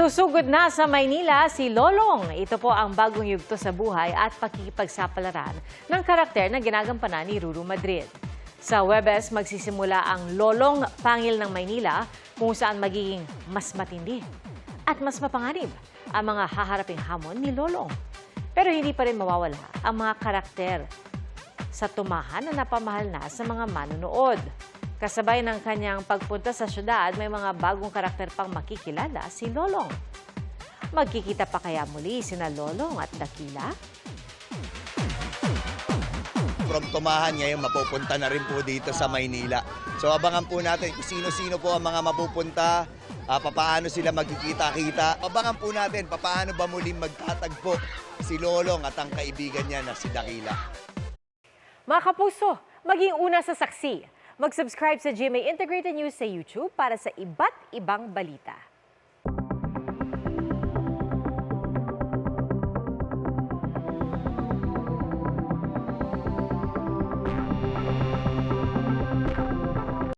Susugod na sa Maynila si Lolong. Ito po ang bagong yugto sa buhay at pakikipagsapalaran ng karakter na ginagampanan ni Ruru Madrid. Sa Huwebes, magsisimula ang Lolong Pangil ng Maynila kung saan magiging mas matindi at mas mapanganib ang mga haharaping hamon ni Lolong. Pero hindi pa rin mawawala ang mga karakter sa tumahan na napamahal na sa mga manonood. Kasabay ng kanyang pagpunta sa syudad, may mga bagong karakter pang makikilala si Lolong. Magkikita pa kaya muli sina Lolong at Dakila? From Tumahan ngayon mapupunta na rin po dito sa Maynila. So abangan po natin kung sino-sino po ang mga mapupunta, paano sila magkikita-kita. Abangan po natin paano ba muling magtatagpo si Lolong at ang kaibigan niya na si Dakila. Mga kapuso, maging una sa saksi. Mag-subscribe sa GMA Integrated News sa YouTube para sa iba't ibang balita.